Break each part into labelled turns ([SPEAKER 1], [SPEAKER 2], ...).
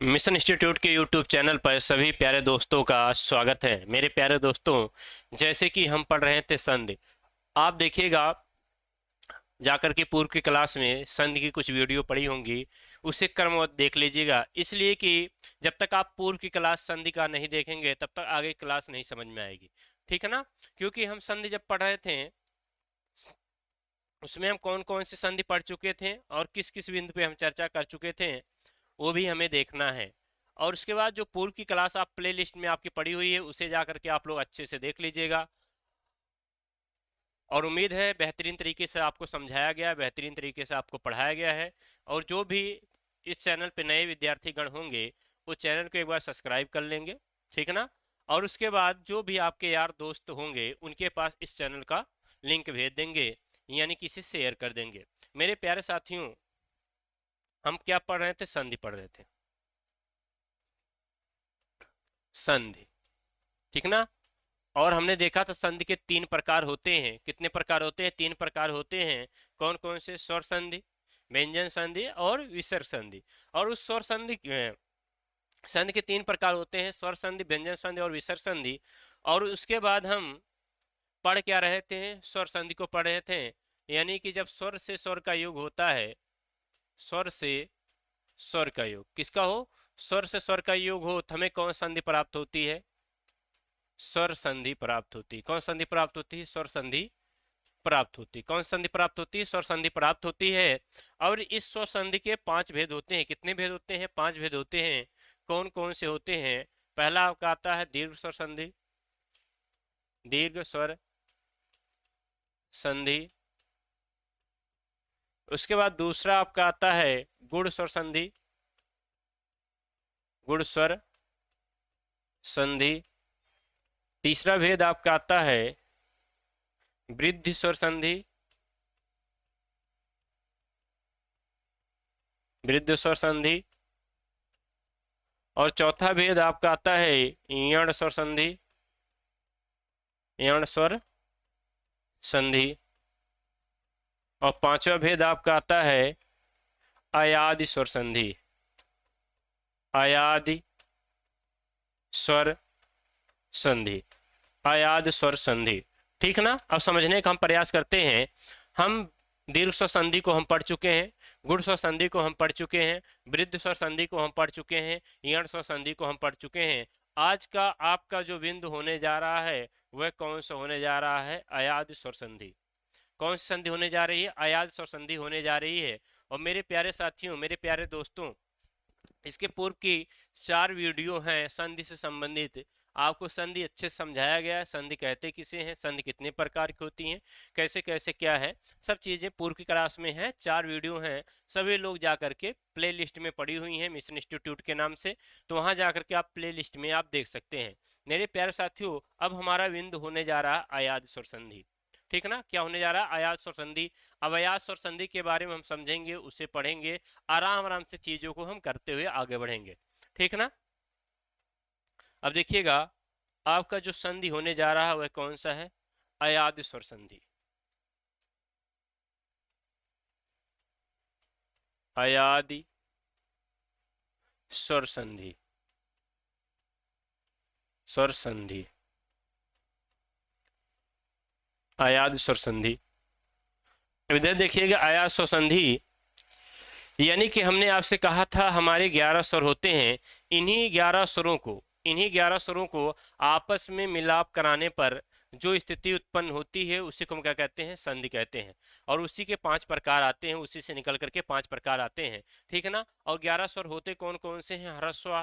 [SPEAKER 1] Mission institute के YouTube channel पर सभी प्यारे दोस्तों का स्वागत है। मेरे प्यारे दोस्तों, जैसे कि हम पढ़ रहे थे संधि। आप देखिएगा, जाकर के पूर्व की क्लास में संधि की कुछ वीडियो पड़ी होंगी, उसे क्रमवत देख लीजिएगा। इसलिए कि जब तक आप पूर्व की क्लास संधि का नहीं देखेंगे तब तक आगे क्लास नहीं समझ में आएगी। ठीक है ना? क्योंकि हम संधि जब पढ़ रहे थे उसमें हम कौन कौन सी संधि पढ़ चुके थे और किस किस बिंदु पे हम चर्चा कर चुके थे, वो भी हमें देखना है। और उसके बाद जो पूर्व की क्लास आप प्ले लिस्ट में आपकी पड़ी हुई है उसे जा करके आप लोग अच्छे से देख लीजिएगा। और उम्मीद है बेहतरीन तरीके से आपको समझाया गया है, बेहतरीन तरीके से आपको पढ़ाया गया है। और जो भी इस चैनल पे नए विद्यार्थीगण होंगे वो चैनल को एक बार सब्सक्राइब कर लेंगे। ठीक है ना? और उसके बाद जो भी आपके यार दोस्त होंगे उनके पास इस चैनल का लिंक भेज देंगे, यानी कि इसे शेयर कर देंगे। मेरे प्यारे साथियों, हम क्या पढ़ रहे थे? संधि पढ़ रहे थे। संधि, ठीक ना? और हमने देखा था संधि के तीन प्रकार होते हैं। कितने प्रकार होते हैं? तीन प्रकार होते हैं। कौन कौन से? स्वर संधि, व्यंजन संधि और विसर्ग संधि। और उस स्वर संधि संधि के तीन प्रकार होते हैं: स्वर संधि, व्यंजन संधि और विसर्ग संधि। और उसके बाद हम पढ़ क्या रहे थे? स्वर संधि को पढ़ रहे थे। यानी कि जब स्वर से स्वर का योग होता है, स्वर से स्वर का योग किसका हो? स्वर से स्वर का योग हो तो हमें कौन संधि प्राप्त होती है? स्वर संधि प्राप्त होती है। कौन संधि प्राप्त होती है? स्वर संधि प्राप्त होती है। कौन संधि प्राप्त होती है? स्वर संधि प्राप्त होती है। और इस स्वर संधि के पांच भेद होते हैं। कितने भेद होते हैं? पांच भेद होते हैं। कौन कौन से होते हैं? पहला आपका आता है दीर्घ स्वर संधि, दीर्घ स्वर संधि। उसके बाद दूसरा आपका आता है गुण स्वर संधि, गुण स्वर संधि। तीसरा भेद आपका आता है वृद्धि स्वर संधि, वृद्धि स्वर संधि। और चौथा भेद आपका आता है यण स्वर संधि, यण स्वर संधि। और पांचवा भेद आपका आता है अयादि स्वर संधि, अयादि स्वर संधि, अयाद स्वर संधि। ठीक ना? अब समझने का हम प्रयास करते हैं। हम दीर्घ स्वर संधि को हम पढ़ चुके हैं, गुण स्वर संधि को हम पढ़ चुके हैं, वृद्ध स्वर संधि को हम पढ़ चुके हैं, यण स्वर संधि को हम पढ़ चुके हैं। आज का आपका जो बिंदु होने जा रहा है वह कौन सा होने जा रहा है? अयाद स्वर संधि। कौन सी संधि होने जा रही है? अयाद स्वर संधि होने जा रही है। और मेरे प्यारे साथियों, मेरे प्यारे दोस्तों, इसके पूर्व की चार वीडियो हैं संधि से संबंधित। आपको संधि अच्छे से समझाया गया है। संधि कहते किसे हैं, संधि कितने प्रकार की होती हैं, कैसे कैसे क्या है, सब चीज़ें पूर्व की क्लास में है। चार वीडियो हैं, सभी लोग जा करके प्ले लिस्ट में पड़ी हुई हैं मिशन इंस्टीट्यूट के नाम से। तो वहाँ जा करके आप प्ले लिस्ट में आप देख सकते हैं। मेरे प्यारे साथियों, अब हमारा बिंदु होने जा रहा है अयाद स्वर संधि। ठीक ना? क्या होने जा रहा है? अयाद स्वर संधि। अब अयाद स्वर संधि के बारे में हम समझेंगे, उसे पढ़ेंगे, आराम आराम से चीजों को हम करते हुए आगे बढ़ेंगे। ठीक ना? अब देखिएगा, आपका जो संधि होने जा रहा है वह कौन सा है? अयाद स्वर संधि, अयादि स्वर संधि, स्वर संधि, अयाद स्वर संधि। इधर देखिएगा, अयाद स्वर संधि यानी कि हमने आपसे कहा था हमारे 11 स्वर होते हैं। इन्हीं 11 स्वरों को, इन्हीं 11 स्वरों को आपस में मिलाप कराने पर जो स्थिति उत्पन्न होती है उसी को हम क्या कहते हैं? संधि कहते हैं। और उसी के 5 प्रकार आते हैं, उसी से निकल करके 5 प्रकार आते हैं। ठीक है ना? और 11 स्वर होते कौन कौन से हैं? ह्रस्व,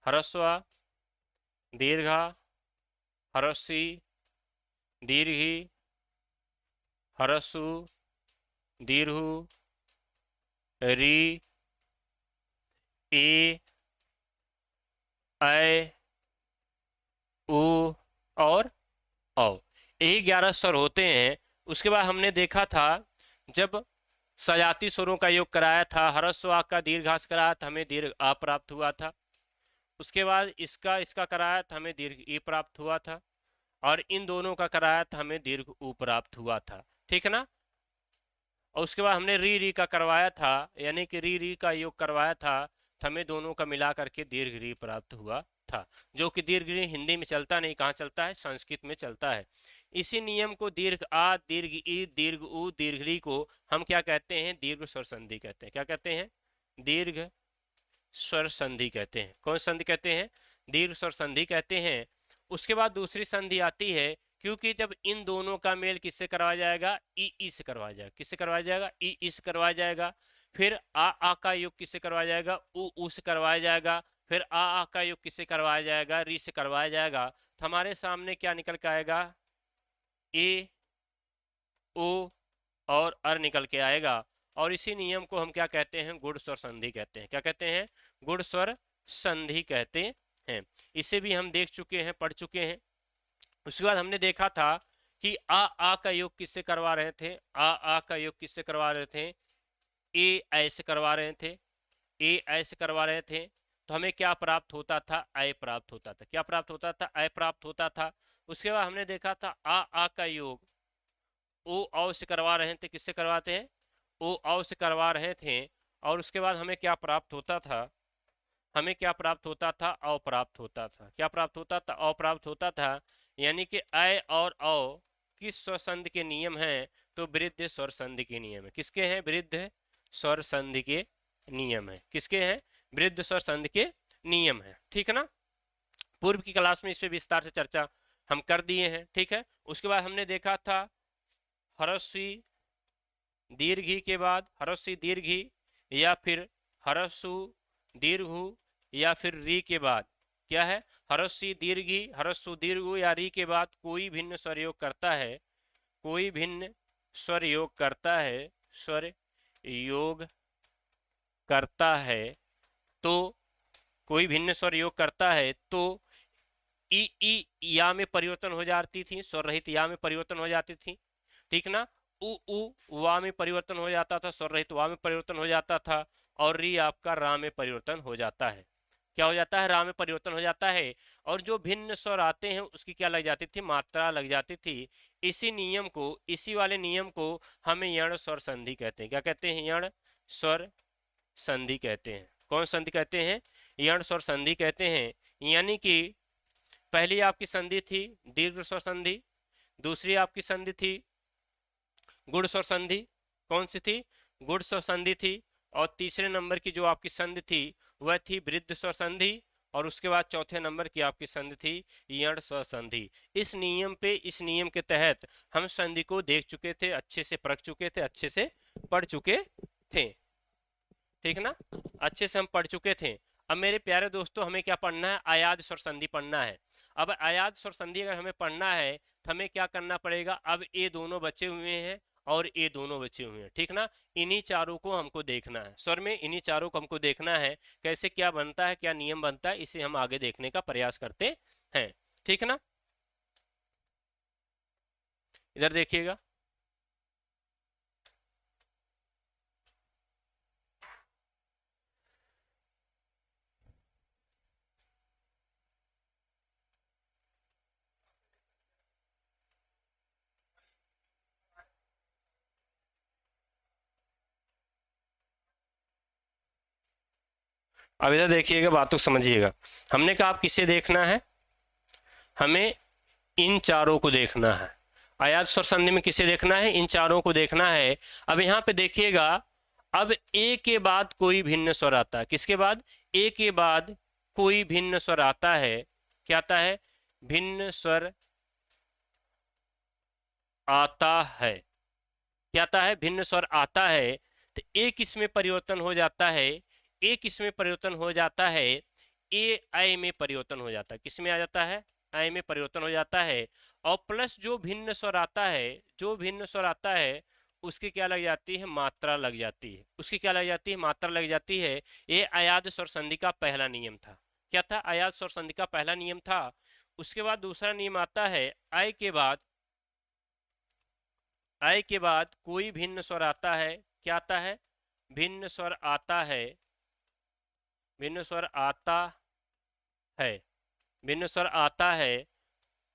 [SPEAKER 1] ह्रस्व, दीर्घा, ह्रस्वी, दीर्घी, ह्रस्व, दीर्घ, री, ए, ऐ, उ और औ। यही 11 स्वर होते हैं। उसके बाद हमने देखा था जब सजाती स्वरों का योग कराया था, ह्रस्व आ का दीर्घास कराया था, हमें दीर्घ आ प्राप्त हुआ था। उसके बाद इसका इसका कराया था, हमें दीर्घ ई प्राप्त हुआ था। और इन दोनों का कराया था, हमें दीर्घ उ प्राप्त हुआ था। ठीक है ना? और उसके बाद हमने री री का करवाया था, यानी कि री री का योग करवाया था, तो हमें दोनों का मिला करके दीर्घ री प्राप्त हुआ था, जो कि दीर्घ री हिंदी में चलता नहीं, कहाँ चलता है, संस्कृत में चलता है। इसी नियम को दीर्घ आ, दीर्घ ई, दीर्घ उ, दीर्घ री को हम क्या कहते हैं, दीर्घ स्वर संधि कहते हैं। क्या कहते हैं, दीर्घ स्वर संधि कहते हैं। कौन संधि कहते हैं, दीर्घ स्वर संधि कहते हैं। उसके बाद दूसरी संधि आती है, क्योंकि जब इन दोनों का मेल किससे करवाया जाएगा, ई से करवाया जाएगा। किससे करवाया जाएगा, ई से करवाया जाएगा। फिर आ का योग किससे करवाया जाएगा, उ से करवाया जाएगा। फिर आ का योग किससे करवाया जाएगा, री से करवाया जाएगा। तो हमारे सामने क्या निकल के आएगा, ए, ओ और अर निकल के आएगा। और इसी नियम को हम क्या कहते हैं, गुण स्वर संधि कहते हैं। क्या कहते हैं, गुण स्वर संधि कहते हैं। इसे भी हम देख चुके हैं, पढ़ चुके हैं। उसके बाद हमने देखा था कि आ का योग किससे करवा रहे थे, आ का योग किससे करवा रहे थे, ए ऐसे करवा रहे थे, ए ऐसे करवा रहे थे। तो हमें क्या प्राप्त होता था, आय प्राप्त होता था। क्या प्राप्त होता था, आय प्राप्त होता था। उसके बाद हमने देखा था आ का योग ओ औ से करवा रहे थे। किससे करवाते हैं, ओ औ से करवा रहे थे। और उसके बाद हमें क्या प्राप्त होता था, हमें क्या प्राप्त होता था, अ प्राप्त होता था। क्या प्राप्त होता था, अ प्राप्त होता था। यानी कि अय और औ किस स्वर संधि के नियम हैं, तो वृद्ध स्वर संधि के नियम है। किसके हैं, वृद्ध स्वर संधि के नियम है। किसके हैं, वृद्ध स्वर संधि के नियम है। ठीक है ना, पूर्व की क्लास में इस पे विस्तार से चर्चा हम कर दिए हैं। ठीक है, उसके बाद हमने देखा था ह्रस्वी दीर्घी के बाद ह्रस्वी दीर्घी, या फिर ह्रस्व दीर्घु, या फिर री के बाद क्या है, ह्रस्वी दीर्घी, ह्रस्व दीर्घु या री के बाद कोई भिन्न स्वर योग करता है, कोई भिन्न स्वर योग करता है, स्वर योग करता है, तो कोई भिन्न स्वर योग करता है तो ई या में परिवर्तन हो जाती थी, स्वर रहित या में परिवर्तन हो जाती थी। ठीक ना, उ वा में परिवर्तन हो जाता था, स्वर रहित वा में परिवर्तन हो जाता था। और री आपका रा में परिवर्तन हो जाता है। क्या हो जाता है, रा में परिवर्तन हो जाता है। और जो भिन्न स्वर आते हैं उसकी क्या लग जाती थी, मात्रा लग जाती थी। इसी नियम को, इसी वाले नियम को हमें यण स्वर संधि कहते हैं। क्या कहते हैं, यण स्वर संधि कहते हैं। कौन संधि कहते हैं, यण स्वर संधि कहते हैं। यानी कि पहली आपकी संधि थी दीर्घ स्वर संधि, दूसरी आपकी संधि थी गुण स्वर संधि। कौन सी थी, गुण स्वर संधि थी। और तीसरे नंबर की जो आपकी संधि थी वह थी वृद्ध स्वर संधि। और उसके बाद चौथे नंबर की आपकी संधि थी यण स्वर संधि। इस नियम पे, इस नियम के तहत हम संधि को देख चुके थे, अच्छे से परख चुके थे, अच्छे से पढ़ चुके थे। ठीक ना, अच्छे से हम पढ़ चुके थे। अब मेरे प्यारे दोस्तों हमें क्या पढ़ना है, अयाद स्वर संधि पढ़ना है। अब अयाद स्वर संधि अगर हमें पढ़ना है तो हमें क्या करना पड़ेगा, अब ये दोनों बचे हुए हैं और ये दोनों बचे हुए हैं। ठीक ना, इन्हीं चारों को हमको देखना है, स्वर में इन्हीं चारों को हमको देखना है, कैसे क्या बनता है, क्या नियम बनता है, इसे हम आगे देखने का प्रयास करते हैं। ठीक ना, इधर देखिएगा। अब इधर देखिएगा, बात तो समझिएगा। हमने कहा आप किसे देखना है, हमें इन चारों को देखना है। अयाद स्वर संधि में किसे देखना है, इन चारों को देखना है। अब यहाँ पे देखिएगा, अब ए के बाद कोई भिन्न स्वर आता है। किसके बाद, ए के बाद कोई भिन्न स्वर आता है। क्या आता है, भिन्न स्वर आता है। क्या आता है, भिन्न स्वर आता है। तो ए किस में परिवर्तन हो जाता है, ए किस में परिवर्तन हो जाता है, ए आई में परिवर्तन हो जाता है। किस में आ जाता है, आई में परिवर्तन हो जाता है। और प्लस जो भिन्न स्वर आता है, जो भिन्न स्वर आता है उसकी क्या लग जाती है, मात्रा लग जाती है। उसकी क्या लग जाती है, मात्रा लग जाती है। ये अयाद स्वर संधि का पहला नियम था। क्या था, अयाद स्वर संधि का पहला नियम था। उसके बाद दूसरा नियम आता है, आई के बाद, आई के बाद कोई भिन्न स्वर आता है। क्या आता है, भिन्न स्वर आता है, भिन्न स्वर आता है, भिन्न स्वर आता है।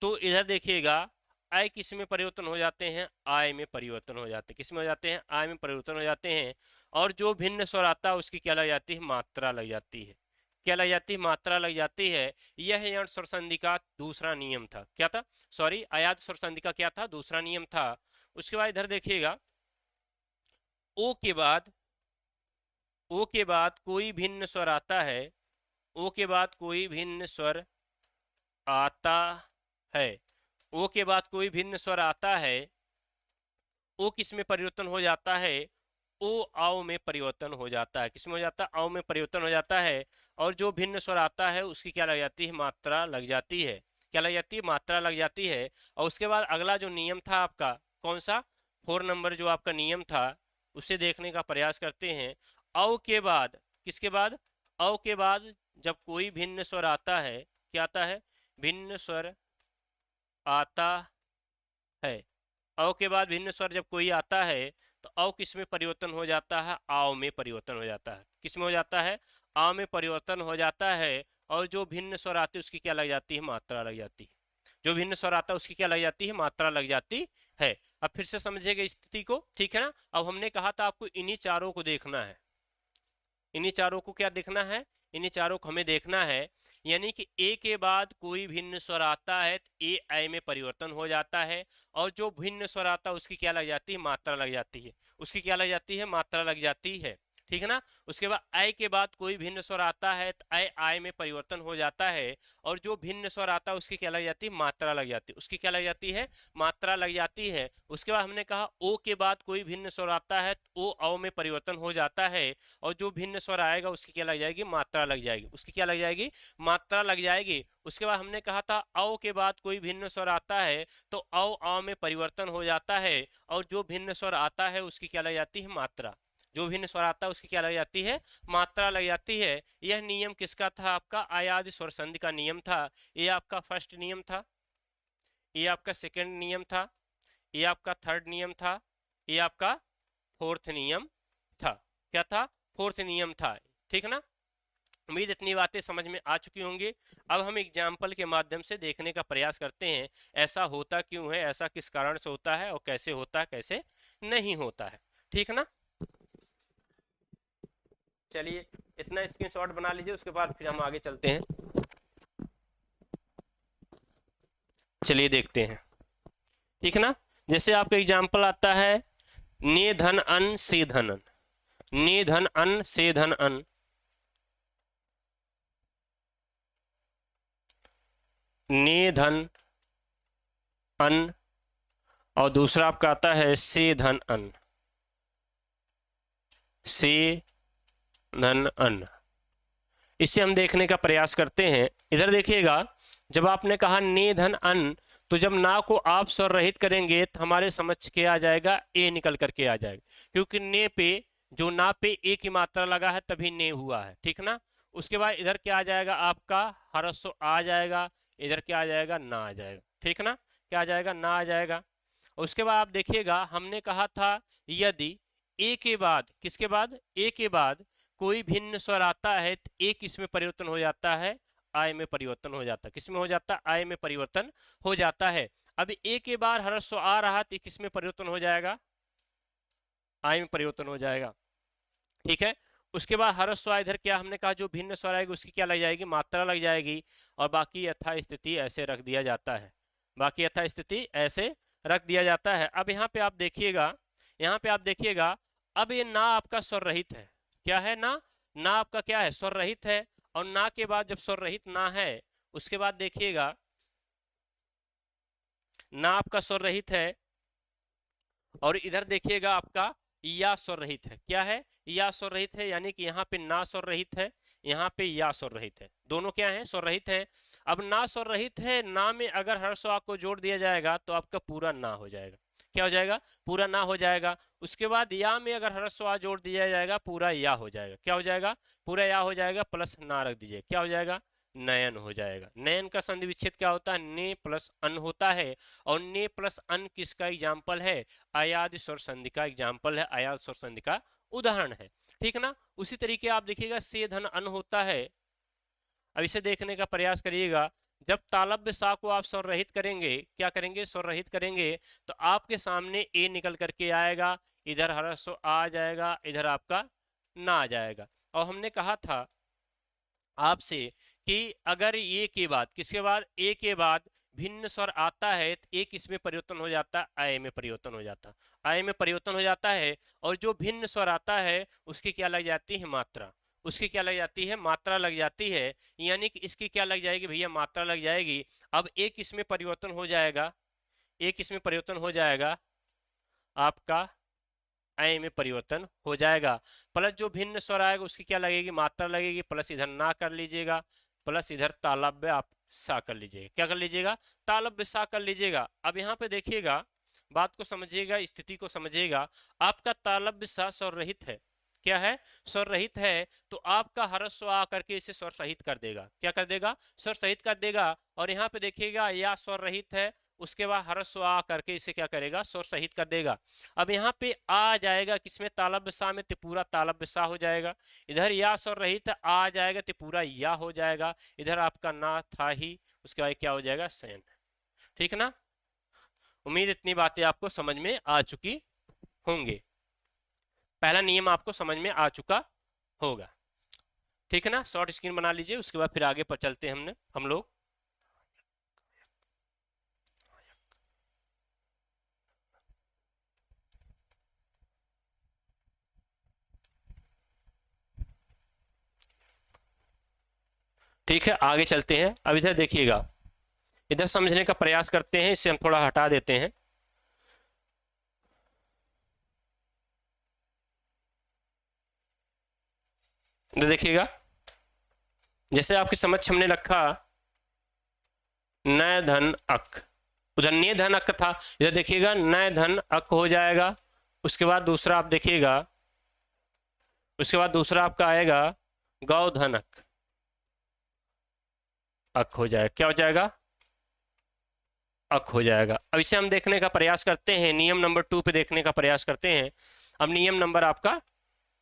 [SPEAKER 1] तो इधर देखिएगा, आय किस में परिवर्तन हो जाते हैं, आय में परिवर्तन हो जाते हैं, किस में हो जाते हैं, आय में परिवर्तन हो जाते हैं। और जो भिन्न स्वर आता है उसकी क्या लग जाती है, मात्रा लग जाती है। क्या लग जाती है, मात्रा लग जाती है। यह यण स्वर संधि का दूसरा नियम था। क्या था, सॉरी, अयाद स्वर संधि का क्या था, दूसरा नियम था। उसके बाद इधर देखिएगा, ओ के बाद, ओ के बाद कोई भिन्न स्वर आता है, ओ के बाद कोई भिन्न स्वर आता है, ओ के बाद कोई भिन्न स्वर आता है, ओ किस में परिवर्तन हो जाता है, ओ आओ में परिवर्तन हो जाता है। किस में हो जाता है, आओ में परिवर्तन हो जाता है। और जो भिन्न स्वर आता है उसकी क्या लग जाती है, मात्रा लग जाती है। क्या लग जाती है, मात्रा लग जाती है। और उसके बाद अगला जो नियम था आपका, कौन सा, 4 नंबर जो आपका नियम था, उसे देखने का प्रयास करते हैं। औ के बाद, किसके बाद, औ के बाद जब कोई भिन्न स्वर आता है, क्या आता है, भिन्न स्वर आता है। औ के बाद भिन्न स्वर जब कोई आता है तो औ किस में परिवर्तन हो जाता है, आओ में परिवर्तन हो जाता है। किस में हो जाता है, आओ में परिवर्तन हो जाता है। और जो भिन्न स्वर आते उसकी क्या लग जाती है, मात्रा लग जाती है। जो भिन्न स्वर आता है उसकी क्या लग जाती है, मात्रा लग जाती है। अब फिर से समझिएगा स्थिति को, ठीक है ना। अब हमने कहा था आपको इन्हीं चारों को देखना है, इन्हीं चारों को क्या देखना है, इन्हीं चारों को हमें देखना है। यानी कि ए के बाद कोई भिन्न स्वर आता है तो ए आई में परिवर्तन हो जाता है। और जो भिन्न स्वर आता है उसकी क्या लग जाती है, मात्रा लग जाती है। उसकी क्या लग जाती है, मात्रा लग जाती है, ठीक है ना। उसके बाद आय के बाद कोई भिन्न स्वर आता है तो आय में परिवर्तन हो जाता है। और जो भिन्न स्वर आता है उसकी क्या लग जाती है, मात्रा लग जाती है। उसकी क्या लग जाती है, मात्रा लग जाती है। उसके बाद हमने कहा ओ के बाद कोई भिन्न स्वर आता है तो ओ औ में परिवर्तन हो जाता है। और जो भिन्न स्वर आएगा उसकी क्या लग जाएगी, मात्रा लग जाएगी। उसकी क्या लग जाएगी, मात्रा लग जाएगी। उसके बाद हमने कहा था औ के बाद कोई भिन्न स्वर आता है तो औ में परिवर्तन हो जाता है। और जो भिन्न स्वर आता है उसकी क्या लग जाती है, मात्रा। जो भिन्न स्वर आता है उसकी क्या लग जाती है, मात्रा लग जाती है। यह नियम किसका था, आपका अयाद स्वर संधि का नियम था। ये आपका फर्स्ट नियम था, ये आपका सेकंड नियम था, ये आपका थर्ड नियम था, ये आपका फोर्थ नियम था। क्या था, फोर्थ नियम था, ठीक है ना। उम्मीद इतनी बातें समझ में आ चुकी होंगी। अब हम एग्जाम्पल के माध्यम से देखने का प्रयास करते हैं ऐसा होता क्यों है, ऐसा किस कारण से होता है और कैसे होता है, कैसे नहीं होता है, ठीक है ना। चलिए इतना स्क्रीनशॉट बना लीजिए, उसके बाद फिर हम आगे चलते हैं। चलिए देखते हैं, ठीक है ना। जैसे आपका एग्जाम्पल आता है, ने धन अन से धन अन, ने धन अन से धन अन, ने धन अन, और दूसरा आपका आता है से धन अन, से धन अन। इससे हम देखने का प्रयास करते हैं। इधर देखिएगा, जब आपने कहा ने धन अन, तो जब ना को आप स्वर रहित करेंगे तो हमारे समझ के आ जाएगा, ए निकल करके आ जाएगा। क्योंकि ने पे, जो ना पे ए की मात्रा लगा है तभी ने हुआ है, ठीक ना। उसके बाद इधर क्या आ जाएगा, आपका हरस्व आ जाएगा, इधर क्या आ जाएगा, ना आ जाएगा, ठीक ना। क्या आ जाएगा, ना आ जाएगा। उसके बाद आप देखिएगा, हमने कहा था यदि ए के बाद, किसके बाद, ए के बाद कोई भिन्न स्वर आता है तो ए किस में परिवर्तन हो जाता है, आय में परिवर्तन हो जाता है। किस में हो जाता है, आय में परिवर्तन हो जाता है। अब ए के बाद हरस्व आ रहा तो किस में परिवर्तन हो जाएगा, आय में परिवर्तन हो जाएगा, ठीक है। उसके बाद हरस्व इधर क्या हमने कहा, जो भिन्न स्वर आएगी उसकी क्या लग जाएगी, मात्रा लग जाएगी। और बाकी यथा स्थिति ऐसे रख दिया जाता है, बाकी यथा स्थिति ऐसे रख दिया जाता है। अब यहाँ पे आप देखिएगा, यहाँ पे आप देखिएगा, अब ये ना आपका स्वर रहित है। क्या है, ना, ना आपका क्या है, स्वर रहित है। और ना के बाद जब स्वर रहित ना है, उसके बाद देखिएगा, ना आपका स्वर रहित है। और इधर देखिएगा आपका या स्वर रहित है। क्या है, या स्वर रहित है, यानी कि यहाँ पे ना स्वर रहित है, यहाँ पे या स्वर रहित है। दोनों क्या है, स्वर रहित है। अब ना स्वर रहित है, ना में अगर हर्ष को जोड़ दिया जाएगा तो आपका पूरा ना हो जाएगा। क्या हो जाएगा, पूरा ना हो जाएगा। उसके बाद या में अगर हर्ष जोड़ दिया जाएगा, पूरा या हो जाएगा। क्या हो जाएगा, पूरा या हो जाएगा, प्लस ना रख दीजिए, क्या हो जाएगा, नयन हो जाएगा। नयन का संधि विच्छेद क्या होता है, ने प्लस अन होता है। और ने प्लस अन किसका एग्जाम्पल है, अयाद स्वर संधि का एग्जाम्पल है, अयाद स्वर संधि का उदाहरण है, ठीक ना। उसी तरीके आप देखिएगा से धन अन होता है। अब इसे देखने का प्रयास करिएगा, जब तालव्य सा को आप स्वर रहित करेंगे, क्या करेंगे, स्वर रहित करेंगे, तो आपके सामने ए निकल करके आएगा, इधर ह्रस्व आ जाएगा, इधर आपका ना आ जाएगा। और हमने कहा था आपसे कि अगर ये के बाद, किसके बाद, ए के बाद भिन्न स्वर आता है तो एक इसमें परिवर्तन हो जाता है, आय में परिवर्तन हो जाता, आय में परिवर्तन हो जाता है। और जो भिन्न स्वर आता है उसकी क्या लग जाती है, मात्रा, उसकी क्या लग जाती है, मात्रा लग जाती है। यानी कि इसकी क्या लग जाएगी भैया, मात्रा लग जाएगी। अब एक इसमें परिवर्तन हो जाएगा, एक इसमें परिवर्तन हो जाएगा, आपका अय में परिवर्तन हो जाएगा। प्लस जो भिन्न स्वर आएगा उसकी क्या लगेगी, मात्रा लगेगी, प्लस इधर ना कर लीजिएगा, प्लस इधर तालव्य आप सा कर लीजिएगा, क्या कर लीजिएगा, तालव्य सा कर लीजिएगा। अब यहाँ पे देखिएगा, बात को समझिएगा, स्थिति को समझिएगा। आपका तालव्य सा स्वर रहित है, क्या है, स्वर रहित है, तो आपका ह्रस्व आ करके इसे स्वर सहित कर देगा, क्या कर देगा, स्वर सहित कर देगा। और यहाँ पे देखिएगा या स्वर रहित है, उसके बाद ह्रस्व आ करके इसे क्या करेगा, स्वर सहित कर देगा। अब यहाँ पे आ जाएगा किसमें, तालव्य सा में, तो पूरा तालव्य सा हो जाएगा। इधर या स्वर रहित आ जाएगा तो पूरा या हो जाएगा। इधर आपका ना था ही, उसके बाद क्या हो जाएगा, शयन। ठीक ना, उम्मीद इतनी बातें आपको समझ में आ चुकी होंगे, पहला नियम आपको समझ में आ चुका होगा। ठीक है ना, शॉर्ट स्क्रीन बना लीजिए, उसके बाद फिर आगे पर चलते हैं हम लोग। ठीक है, आगे चलते हैं। अब इधर देखिएगा, इधर समझने का प्रयास करते हैं, इससे हम थोड़ा हटा देते हैं। इधर देखिएगा, जैसे आपके समझ हमने रखा नय धन अक, उधर ने धन अक था, इधर देखिएगा नय धन अक हो जाएगा। उसके बाद दूसरा आप देखिएगा, उसके बाद दूसरा आपका आएगा गौ धन अक हो जाएगा, क्या हो जाएगा, अक हो जाएगा। अब इसे हम देखने का प्रयास करते हैं, नियम नंबर 2 पे देखने का प्रयास करते हैं। अब नियम नंबर आपका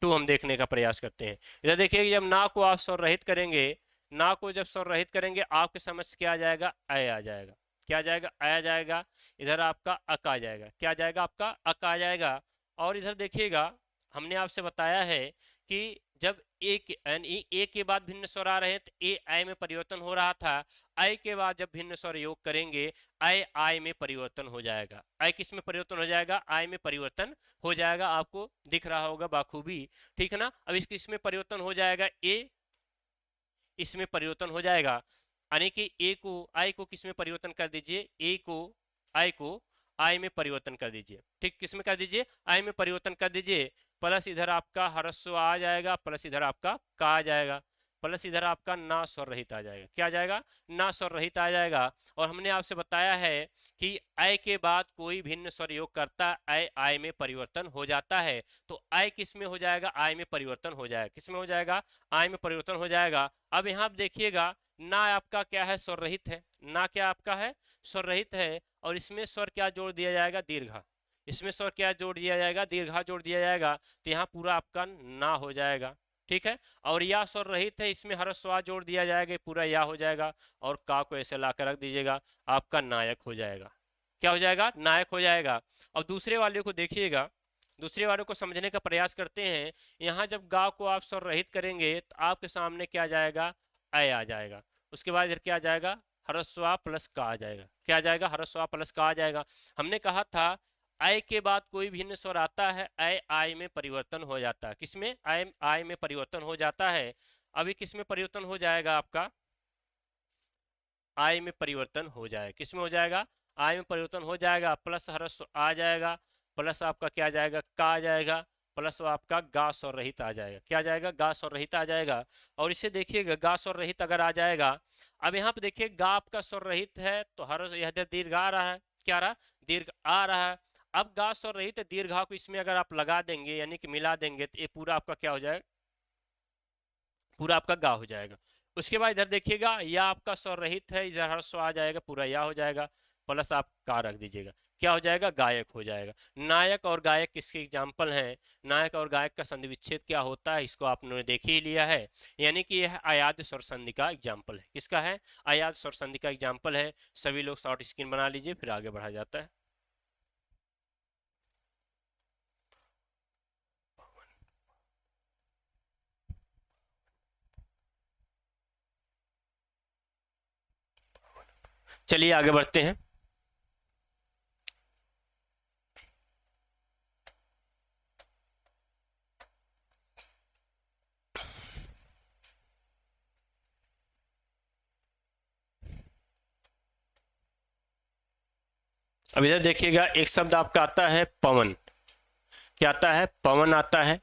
[SPEAKER 1] 2 हम देखने का प्रयास करते हैं। इधर देखिए, जब ना को आप स्वर रहित करेंगे, ना को जब स्वर रहित करेंगे, आपके समझ क्या आ जाएगा, अय आ जाएगा, क्या आ जाएगा, अय आ जाएगा। इधर आपका अक आ जाएगा, क्या आ जाएगा, आपका अक आ जाएगा। और इधर देखिएगा, हमने आपसे बताया है कि जब ए के बाद भिन्न स्वर आ रहे हैं तो ए आय में परिवर्तन हो रहा था, आय के बाद जब भिन्न स्वर योग करेंगे आय आय में परिवर्तन हो जाएगा। आय किस में परिवर्तन हो जाएगा, आय में परिवर्तन हो जाएगा, आपको दिख रहा होगा बाखूबी। ठीक है ना, अब इसमें परिवर्तन हो जाएगा, ए इसमें परिवर्तन हो जाएगा, यानी कि ए को आय को किस में परिवर्तन कर दीजिए, ए को आय को आय में परिवर्तन कर दीजिए। ठीक, किस में कर दीजिए, आय में परिवर्तन कर दीजिए। प्लस इधर आपका ह्रस्व आ जाएगा, प्लस इधर आपका का आ जाएगा, प्लस इधर आपका ना स्वर रहित आ जाएगा, क्या आ जाएगा, ना स्वर रहित आ जाएगा। और हमने आपसे बताया है कि आय के बाद कोई भिन्न स्वर योग करता आय आय में परिवर्तन हो जाता है। तो आय किस में हो जाएगा, आय में परिवर्तन हो जाएगा, किस में हो जाएगा, आय में परिवर्तन हो जाएगा। अब यहाँ आप देखिएगा, ना आपका क्या है, स्वर रहित है, ना क्या आपका है, स्वर रहित है। और इसमें स्वर क्या जोड़ दिया जाएगा, दीर्घा, इसमें स्वर क्या जोड़ दिया जाएगा, दीर्घा जोड़ दिया जाएगा। तो यहाँ पूरा आपका ना हो जाएगा। ठीक है, और या स्वर रहित है, इसमें ह्रस्व जोड़ दिया जाएगा, पूरा या हो जाएगा। और का को ऐसे ला कर रख दीजिएगा, आपका नायक हो जाएगा, क्या हो जाएगा, नायक हो जाएगा। और दूसरे वाले को देखिएगा, दूसरे वाले को समझने का प्रयास करते हैं। यहाँ जब गा को आप स्वर रहित करेंगे तो आपके सामने क्या आ जाएगा, अय आ जाएगा। उसके बाद इधर क्या आ जाएगा, ह्रस्व प्लस का आ जाएगा, क्या आ जाएगा, ह्रस्व प्लस का आ जाएगा। हमने कहा था आय के बाद कोई भिन्न स्वर आता है, आय आय में परिवर्तन हो जाता है, किसमें, आय आय में परिवर्तन हो जाता है। अभी किसमें परिवर्तन हो जाएगा, आपका आय में परिवर्तन हो जाएगा, किसमें हो जाएगा, आय में परिवर्तन हो जाएगा। प्लस ह्रस्व आ जाएगा, प्लस आपका क्या आ जाएगा, का आ जाएगा, प्लस आपका गा स्वर रहित आ जाएगा, क्या आ जाएगा, गा स्वर रहित आ जाएगा। और इसे देखिएगा, गा स्वर रहित अगर आ जाएगा, अब यहाँ पे देखिए गा आपका स्वर रहित है तो हर यह दीर्घ आ रहा है, क्या आ रहा, दीर्घ आ रहा है। अब गा स्वर रहित है, दीर्घा को इसमें अगर आप लगा देंगे, यानी कि मिला देंगे, तो ये पूरा आपका क्या हो जाएगा, पूरा आपका गा हो जाएगा। उसके बाद इधर देखिएगा, या आपका स्वर रहित है, इधर ह्रस्व आ जाएगा, पूरा या हो जाएगा, प्लस आप का रख दीजिएगा, क्या हो जाएगा, गायक हो जाएगा। नायक और गायक किसके एग्जाम्पल हैं, नायक और गायक का संधि विच्छेद क्या होता है इसको आपने देख ही लिया है, यानी कि यह अयाद्य स्वर संधि का एग्जाम्पल है। किसका है, अयाद्य स्वर संधि का एग्जाम्पल है। सभी लोग शॉर्ट स्क्रीन बना लीजिए, फिर आगे बढ़ा जाता है। चलिए आगे बढ़ते हैं। अब इधर देखिएगा, एक शब्द आपका आता है पवन, क्या आता है, पवन आता है।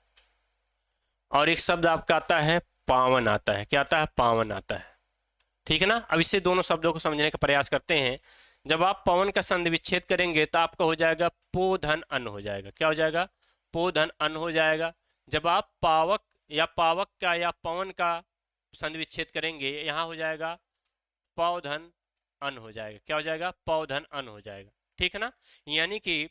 [SPEAKER 1] और एक शब्द आपका आता है पावन आता है, क्या आता है, पावन आता है। ठीक है ना। अब इससे दोनों शब्दों को समझने का प्रयास करते हैं। जब आप पवन का संधि विच्छेद करेंगे तो आपका हो जाएगा पो धन अन हो जाएगा, क्या हो जाएगा, पो धन अन हो जाएगा। जब आप पावक या पावक का या पवन का संधि विच्छेद करेंगे, यहाँ हो जाएगा पौधन अन हो जाएगा, क्या हो जाएगा, पौधन अन हो जाएगा। ठीक है ना। यानी कि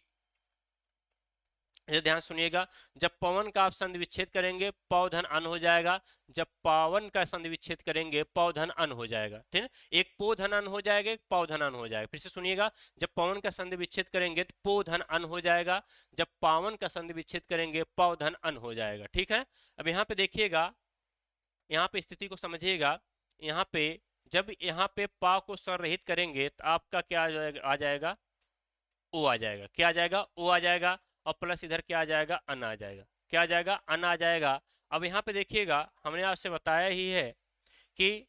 [SPEAKER 1] ध्यान सुनिएगा, जब पवन का आप संधि विच्छेद करेंगे पौधन अन हो जाएगा, जब पावन का संधि विच्छेद करेंगे पौधन अन हो जाएगा। ठीक है, एक पोधन अन हो जाएगा, एक पौधन अन हो जाएगा। फिर से सुनिएगा, जब पवन का संधि विच्छेद करेंगे तो पोधन अन हो जाएगा, जब पावन का संधि विच्छेद करेंगे पौधन अन हो जाएगा। ठीक है। अब यहाँ पे देखिएगा, यहाँ पे स्थिति को समझिएगा। यहाँ पे जब यहाँ पे पा को स्वर रहित करेंगे तो आपका क्या आ जाएगा, ओ आ जाएगा, क्या आ जाएगा, ओ आ जाएगा। और प्लस इधर क्या आ जाएगा, अन आ जाएगा, क्या आ जाएगा, अन आ जाएगा। अब यहाँ पे देखिएगा, हमने आपसे बताया ही है कि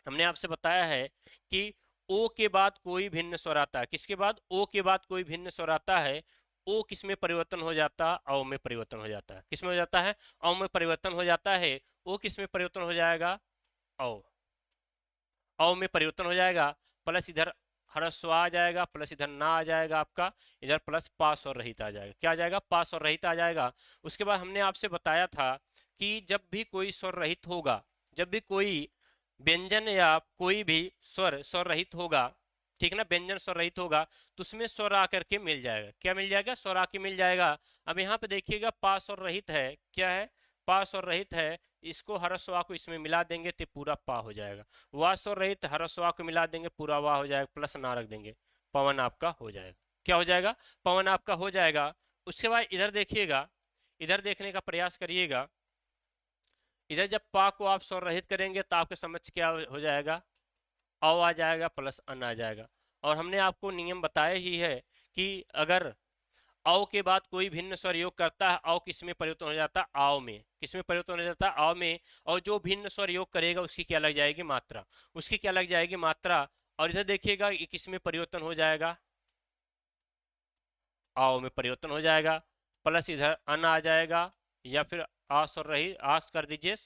[SPEAKER 1] हमने आपसे बताया है कि ओ के बाद कोई भिन्न स्वर आता है। किसके बाद, ओ के बाद कोई भिन्न स्वर आता है, ओ किस में परिवर्तन हो जाता है, औ में परिवर्तन हो जाता है। किस में हो जाता है, औ में परिवर्तन हो जाता है। ओ किस में परिवर्तन हो जाएगा, औ में परिवर्तन हो जाएगा। प्लस इधर ह्रस्व आ जाएगा, प्लस इधर ना आ जाएगा आपका, इधर प्लस पास और रहित आ जाएगा, क्या आ जाएगा, पास और रहित आ जाएगा। उसके बाद हमने आपसे बताया था कि जब भी कोई स्वर रहित होगा, जब भी कोई व्यंजन या कोई भी स्वर रहित होगा, ठीक ना, व्यंजन स्वर रहित होगा तो उसमें स्वर आकर के मिल जाएगा, क्या मिल जाएगा, स्वर आके मिल जाएगा। अब यहाँ पे देखिएगा, पास और रहित है, क्या है, पास और रहित है, इसको हरस्वा को इसमें मिला देंगे तो पूरा पा हो जाएगा। वास और रहित हरस्वा को मिला देंगे, पूरा वाह हो जाएगा, प्लस ना रख देंगे, पवन आपका हो जाएगा, क्या हो जाएगा, पवन आपका हो जाएगा। उसके बाद इधर देखिएगा, इधर देखने का प्रयास करिएगा। इधर जब पा को आप स्वर रहित करेंगे तो आपके समझ क्या हो जाएगा, औ आ जाएगा, प्लस अन आ जाएगा। और हमने आपको नियम बताया ही है कि अगर औ के बाद कोई भिन्न स्वर योग करता है, औ किस में परिवर्तन हो जाता है, आओ में, किस में परिवर्तन हो जाता है, आओ में। और जो भिन्न स्वर योग करेगा उसकी क्या लग जाएगी, मात्रा, उसकी क्या लग जाएगी, मात्रा। और इधर देखिएगा ये किस में परिवर्तन हो जाएगा, आओ में परिवर्तन हो जाएगा, प्लस इधर अन आ जाएगा, या फिर आ स्वर रही आ कर दीजिए,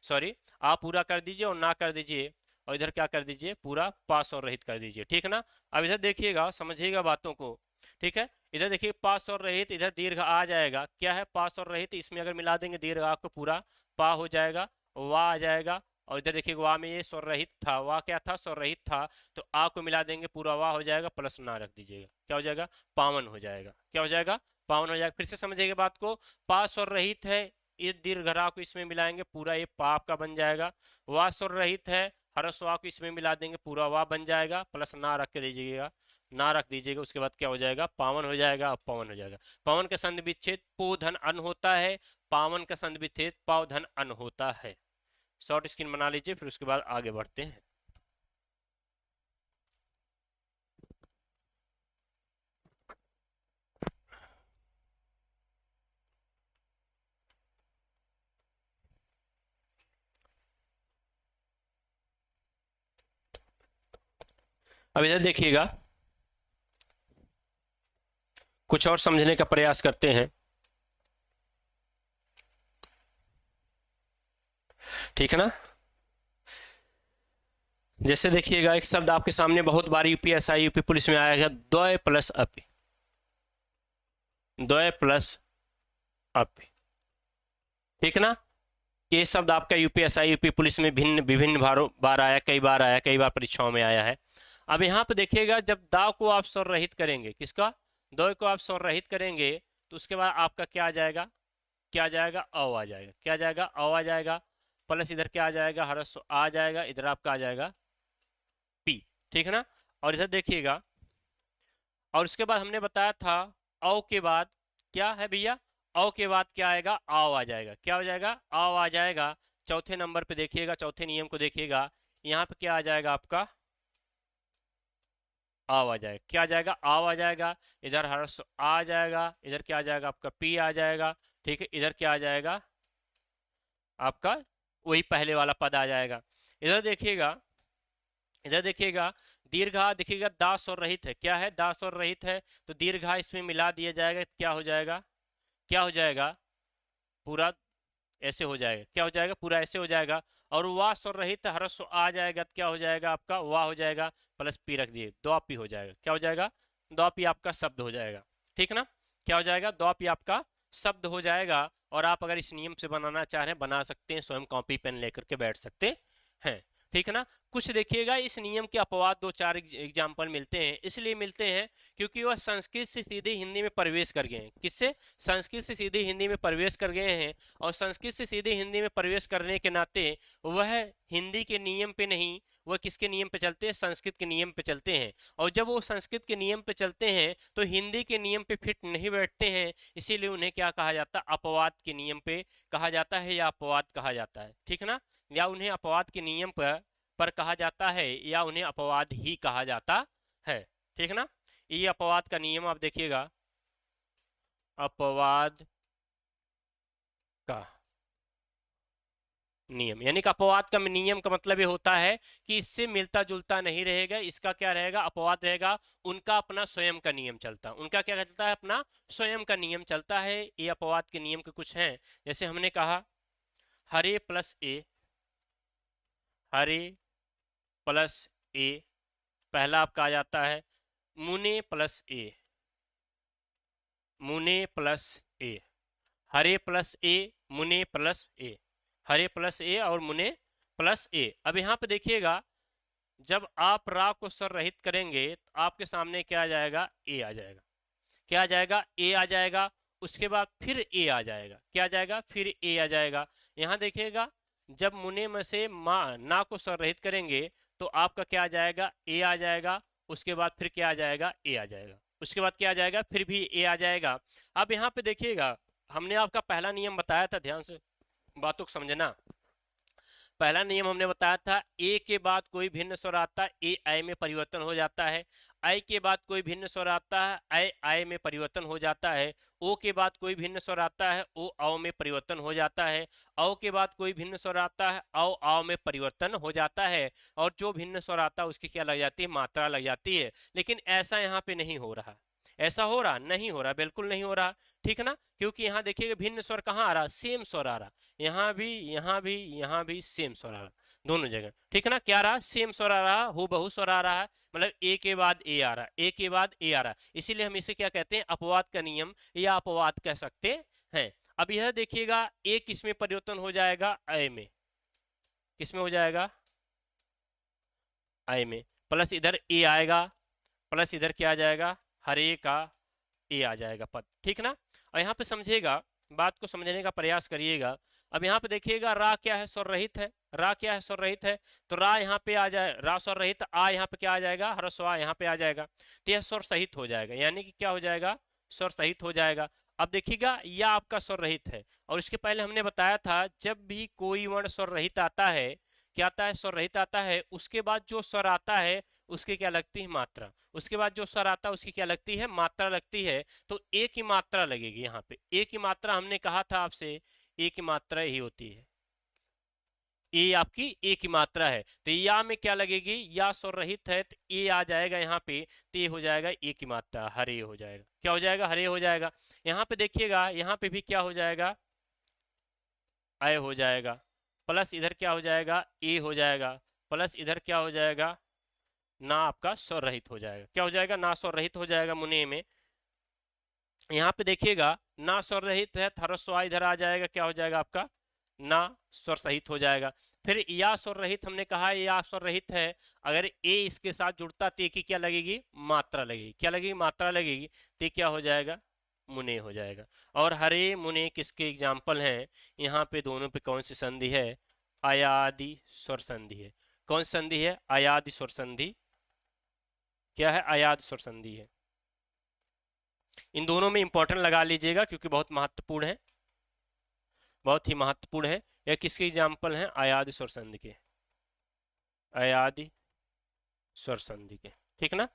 [SPEAKER 1] सॉरी आ पूरा कर दीजिए और ना कर दीजिए, और इधर क्या कर दीजिए, पूरा पास और रहित कर दीजिए। ठीक है ना। अब इधर देखिएगा, समझिएगा बातों को। ठीक है, इधर देखिए पास और रहित, इधर दीर्घ आ जाएगा, क्या है, पास और रहित, इसमें अगर मिला देंगे दीर्घ आपको पूरा पा हो जाएगा, वाह आ जाएगा। और इधर देखिए वाह में ये स्वर रहित था, वाह क्या था, स्वर रहित था, तो आ को मिला देंगे पूरा वाह हो जाएगा, प्लस ना रख दीजिएगा, क्या हो जाएगा, पावन हो जाएगा, क्या हो जाएगा, पावन हो जाएगा। फिर से समझिएगा बात को, पास और रहित है, ये दीर्घ रा को इसमें मिलाएंगे, पूरा ये पाप का बन जाएगा। वाह स्वर रहित है, हरस्वा को इसमें मिला देंगे, पूरा वाह बन जाएगा, प्लस ना रख के दीजिएगा, ना रख दीजिएगा। उसके बाद क्या हो जाएगा, पावन हो जाएगा, अब पवन हो जाएगा। पवन का संधि विच्छेद पो धन अन होता है, पावन का संधि विच्छेद पाव धन अन होता है। शॉर्ट स्क्रीन बना लीजिए, फिर उसके बाद आगे बढ़ते हैं। अब इधर देखिएगा, कुछ और समझने का प्रयास करते हैं। ठीक है ना। जैसे देखिएगा, एक शब्द आपके सामने बहुत बार यूपीएसआई यूपी पुलिस में आया है, द्वय प्लस अपि, द्वय प्लस अपि। ठीक है ना। ये शब्द आपका यूपीएसआई यूपी पुलिस में विभिन्न बार आया, कई बार आया, कई बार परीक्षाओं में आया है। अब यहाँ पे देखिएगा जब दा को आप स्वर रहित करेंगे, किसका, दो को आप स्वर रहित करेंगे, तो उसके बाद आपका क्या आ जाएगा, क्या आ जाएगा, अ आ जाएगा, क्या आ जाएगा, अ आ जाएगा, प्लस इधर क्या आ जाएगा, हरस आ जाएगा, इधर आपका आ जाएगा पी, ठीक है ना। और इधर देखिएगा, और उसके बाद हमने बताया था औ के बाद क्या है भैया, औ के बाद क्या आएगा, आओ आ जाएगा, क्या हो जाएगा, आओ आ जाएगा। चौथे नंबर पे देखिएगा, चौथे नियम को देखिएगा, यहाँ पे क्या आ जाएगा आपका, आव आ जाएगा, क्या आ जाएगा, आव आ जाएगा, इधर हर्ष आ जाएगा, इधर क्या आ जाएगा आपका पी आ जाएगा, ठीक है, इधर क्या आ जाएगा आपका वही पहले वाला पद आ जाएगा। इधर देखिएगा, इधर देखिएगा दीर्घा, देखिएगा दास और रहित है, क्या है, दास और रहित है, तो दीर्घा इसमें मिला दिया जाएगा, क्या हो जाएगा, क्या हो जाएगा, पूरा ऐसे हो जाएगा, क्या हो जाएगा, पूरा ऐसे हो जाएगा। और वाह स्वर रहित हरस आ जाएगा, तो क्या हो जाएगा आपका, वाह हो जाएगा, प्लस पी रख दिए, द्वापी हो जाएगा, क्या हो जाएगा, द्वापी आपका शब्द हो जाएगा, ठीक ना, क्या हो जाएगा, द्वापी आपका शब्द हो जाएगा। और आप अगर इस नियम से बनाना चाह रहे हैं बना सकते हैं, स्वयं कॉपी पेन लेकर के बैठ सकते हैं, ठीक है ना। कुछ देखिएगा इस नियम के अपवाद दो चार एग्जाम्पल मिलते हैं, इसलिए मिलते हैं क्योंकि वह संस्कृत से सीधे हिंदी में प्रवेश कर गए हैं, किससे, संस्कृत से सीधे हिंदी में प्रवेश कर गए हैं, और संस्कृत से सीधे हिंदी में प्रवेश करने के नाते वह हिंदी के नियम पे नहीं, वह किसके नियम पे चलते हैं, संस्कृत के नियम पे चलते हैं। और जब वो संस्कृत के नियम पे चलते हैं तो हिंदी के नियम पे फिट नहीं बैठते हैं, इसीलिए उन्हें क्या कहा जाता है, अपवाद के नियम पे कहा जाता है, या अपवाद कहा जाता है, ठीक है ना, या उन्हें अपवाद के नियम पर कहा जाता है, या उन्हें अपवाद ही कहा जाता है, ठीक है ना। ये अपवाद का नियम आप देखिएगा, अपवाद का नियम, यानी कि अपवाद का नियम का मतलब ये होता है कि इससे मिलता जुलता नहीं रहेगा, इसका क्या रहेगा, अपवाद रहेगा, उनका अपना स्वयं का नियम चलता, उनका क्या चलता है, अपना स्वयं का नियम चलता है। ये अपवाद के नियम के कुछ हैं, जैसे हमने कहा हरे प्लस ए, हरे प्लस ए, पहला आपका आ जाता है मुने प्लस ए, मुने प्लस ए, हरे प्लस ए, मुने प्लस ए, हरे प्लस ए और मुने प्लस ए। अब यहाँ पे देखिएगा जब आप रा को स्वर रहित करेंगे तो आपके सामने क्या आ जाएगा, ए आ जाएगा, क्या आ जाएगा, ए आ जाएगा, उसके बाद फिर ए आ जाएगा, क्या आ जाएगा, फिर ए आ जाएगा। यहाँ देखिएगा जब मुने में से माँ ना को स्वर रहित करेंगे तो आपका क्या आ जाएगा, ए आ जाएगा, उसके बाद फिर क्या आ जाएगा, ए आ जाएगा, उसके बाद क्या आ जाएगा, फिर भी ए आ जाएगा। अब यहाँ पे देखिएगा हमने आपका पहला नियम बताया था, ध्यान से बातों को समझना। पहला नियम हमने बताया था ए के बाद कोई भिन्न स्वर आता है, ए आय में परिवर्तन हो जाता है, आई के बाद कोई भिन्न स्वर आता है, आय आय में परिवर्तन हो जाता है, ओ के बाद कोई भिन्न स्वर आता है, ओ आओ में परिवर्तन हो जाता है, औ के बाद कोई भिन्न स्वर आता है, आओ आओ में परिवर्तन हो जाता है, और जो भिन्न स्वर आता है उसकी क्या लग जाती है, मात्रा लग जाती है। लेकिन ऐसा यहाँ पे नहीं हो रहा, ऐसा हो रहा नहीं, हो रहा बिल्कुल नहीं हो रहा, ठीक है ना, क्योंकि यहाँ देखिएगा भिन्न स्वर कहाँ आ रहा, सेम स्वर आ रहा, यहाँ भी यहाँ भी यहाँ भी सेम स्वर आ रहा, दोनों जगह, ठीक है ना, क्या रहा, सेम स्वर आ रहा, हूबहू स्वर आ रहा है, मतलब ए के बाद ए आ रहा, ए के बाद ए आ रहा, इसीलिए हम इसे क्या कहते हैं, अपवाद का नियम या अपवाद कह सकते हैं। अब यह देखिएगा ए किसमें परिवर्तन हो जाएगा, अय में, किसमें हो जाएगा, अय में, प्लस इधर ए आएगा, प्लस इधर क्या आ जाएगा, हरे का ए आ जाएगा पद, ठीक ना। और यहाँ पे समझिएगा, बात को समझने का प्रयास करिएगा। अब यहाँ पे देखिएगा रा क्या है, स्वर रहित है, रा क्या है, स्वर रहित है, तो रा यहाँ पे आ जाए, रा स्वर रहित, आ यहाँ पे क्या आ जाएगा, ह्रस्व यहाँ पे आ जाएगा, तो यह स्वर सहित हो जाएगा, यानी कि क्या हो जाएगा, स्वर सहित हो जाएगा। अब देखिएगा यह आपका स्वर रहित है, और इसके पहले हमने बताया था जब भी कोई वर्ण स्वर रहित आता है, क्या आता है, स्वर रहित आता है, उसके बाद जो स्वर आता है उसकी क्या लगती है, मात्रा, उसके बाद जो स्वर आता है उसकी क्या लगती है, मात्रा लगती है। तो ए की मात्रा लगेगी, यहाँ पे ए की मात्रा हमने कहा था आपसे, ए की मात्रा ही होती है, ए आपकी ए की मात्रा है, तो या में क्या लगेगी, या स्वर रहित है तो ए आ जाएगा यहाँ पे, तो ये हो जाएगा ए की मात्रा, हरे हो जाएगा, क्या हो जाएगा, हरे हो जाएगा। यहाँ पे देखिएगा यहाँ पे भी क्या हो जाएगा, अय हो जाएगा, प्लस इधर क्या हो जाएगा, ए हो जाएगा, प्लस इधर क्या हो जाएगा, ना आपका स्वर रहित हो जाएगा, क्या हो जाएगा, ना स्वर रहित हो जाएगा मुने में। यहाँ पे देखिएगा ना स्वर रहित है, ह्रस्व इधर आ जाएगा, क्या हो जाएगा आपका ना स्वर सहित हो जाएगा। फिर या स्वर रहित, हमने कहा या स्वर रहित है, अगर ए इसके साथ जुड़ता ते की क्या लगेगी, मात्रा लगेगी। क्या लगेगी, मात्रा लगेगी। ते क्या हो जाएगा, मुने हो जाएगा। और हरे मुने किसके एग्जाम्पल हैं, यहाँ पे दोनों पे कौन सी संधि है, अयादि स्वर संधि है। कौन संधि है, अयादि स्वर संधि। क्या है, अयादि स्वर संधि है। इन दोनों में इंपॉर्टेंट लगा लीजिएगा क्योंकि बहुत महत्वपूर्ण है, बहुत ही महत्वपूर्ण है। यह किसके एग्जाम्पल हैं, अयादि स्वर संधि के, अयादि स्वर संधि के। ठीक ना,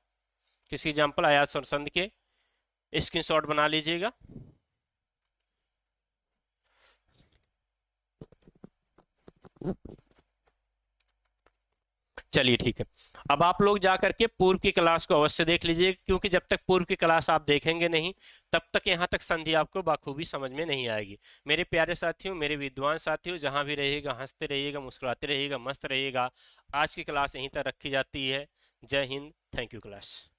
[SPEAKER 1] किसकी एग्जाम्पल, अयादि स्वर संधि के। स्क्रीनशॉट बना लीजिएगा। चलिए ठीक है, अब आप लोग जा करके पूर्व की क्लास को अवश्य देख लीजिए, क्योंकि जब तक पूर्व की क्लास आप देखेंगे नहीं तब तक यहाँ तक संधि आपको बाखूबी समझ में नहीं आएगी। मेरे प्यारे साथियों, मेरे विद्वान साथियों, जहाँ भी रहिएगा हंसते रहिएगा, मुस्कुराते रहिएगा, मस्त रहिएगा। आज की क्लास यहीं तक रखी जाती है। जय हिंद, थैंक यू क्लास।